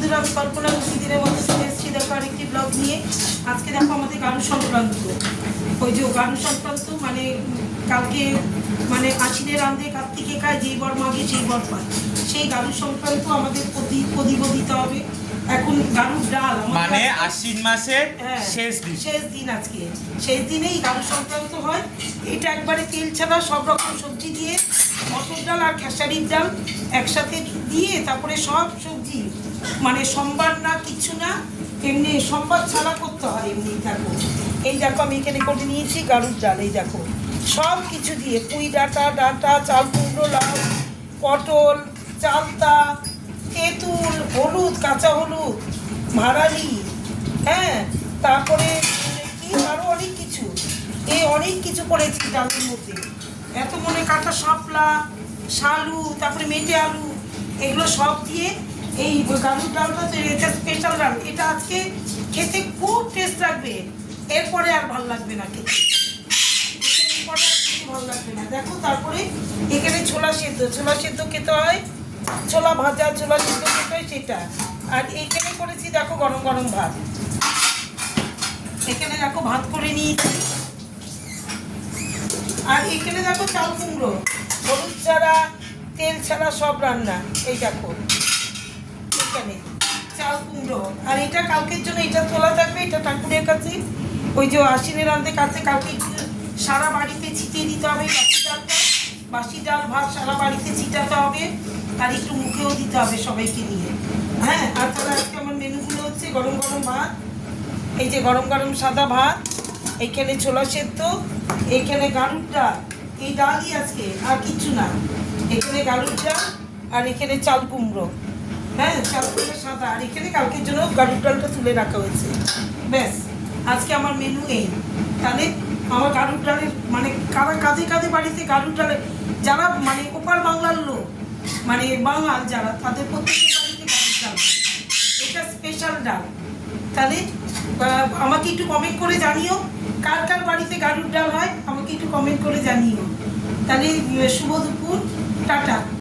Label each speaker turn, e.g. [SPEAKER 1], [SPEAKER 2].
[SPEAKER 1] বন্ধুরা, আমি কল্পনা প্রতিদিনের মতো চলে এসেছি দেখো আরেকটি ব্লগ নিয়ে। আজকে দেখো আমাদের গারু সংক্রান্ত। ওই যে গারু সংক্রান্ত মানে কালকে মানে আশ্বিনের রাঁধে কার্তিকে খায়, যেই বর মাগে সেই বর পায়। সেই গারু সংক্রান্ত আমাদের প্রদীপ দিতে হবে। এখন গারুর ডাল
[SPEAKER 2] মানে আশ্বিন মাসের শেষ
[SPEAKER 1] দিন আজকে শেষ দিনেই গারু সংক্রান্ত হয়। এটা একবারে তেল ছাড়া সব রকম সবজি দিয়ে, মটর ডাল আর খেসারির ডাল একসাথে দিয়ে, তারপরে সব সবজি মানে সোমবার না কিছু না, এমনি সোমবার ছাড়া করতে হয়। এমনি দেখো, এই দেখো আমি এখানে করে নিয়েছি গারুর ডাল। এই দেখো সব কিছু দিয়ে, পুঁই ডাঁটা, চাল কুমড়ো, লাউ, পটল, চালতা, তেঁতুল, হলুদ, কাঁচা হলুদ, ভাড়ালি, হ্যাঁ, তারপরে কি আরও অনেক কিছু, এই অনেক কিছু করেছি ডালের মধ্যে। এত মনে কাটা শাপলা, শালু, তারপরে মেটে আলু, এগুলো সব দিয়ে এই গারুর ডালটা, এটা স্পেশাল ডাল। এটা আজকে খেতে খুব টেস্ট লাগবে, এরপরে আর ভালো লাগবে না খেতে, এরপরে আর কিছু ভালো লাগবে না। দেখো তারপরে এখানে ছোলা সেদ্ধ খেতে হয়, ছোলা ভাজা, ছোলা সিদ্ধ খেতে হয় সেটা। আর এইখানে করেছি দেখো গরম গরম ভাত। এখানে দেখো ভাত করে নিয়েছি। আর এখানে দেখো চাল কুমড়ো, হলুদ ছাড়া তেল ছাড়া সব রান্না। এই দেখো এখানে চাল কুমড়ো। আর এটা কালকের জন্য, এটা তোলা থাকবে, এটা ঠাকুরের কাছে ওই যে আশ্বিনের রাঁধে কাছে কালকে সারা বাড়িতে ছিটিয়ে দিতে হবে বাসি ডালটা। বাসি ডাল ভাত সারা বাড়িতে ছিটাতে হবে, আর একটু মুখেও দিতে হবে সবাইকে নিয়ে। হ্যাঁ, আর তাহলে আজকে আমার মেনুগুলো হচ্ছে গরম গরম ভাত, এই যে গরম গরম সাদা ভাত, এইখানে ছোলা সেদ্ধ, এইখানে গারুর ডাল, এই ডালই আজকে আর কিছু না। এখানে গারুর ডাল আর এখানে চাল কুমড়ো, হ্যাঁ চাল কুমড়ো সাদা, আর এখানে কালকের জন্য গারুর ডালটা তুলে রাখা হয়েছে। ব্যাস আজকে আমার মেনু এই। তাহলে আমার গারুর ডালের মানে কাঁধে কাঁধে বাড়িতে গারুর ডালের, যারা মানে ওপার বাংলার লোক, মানে বাঙাল যারা, তাদের প্রত্যেকের বাড়িতে গারুর ডাল, এটা স্পেশাল ডাল। তাহলে আমাকে একটু কমেন্ট করে জানিও কার কার বাড়িতে গারুর ডাল হয়, আমাকে একটু কমেন্ট করে জানিও। তাহলে শুভ দুপুর, টাটা।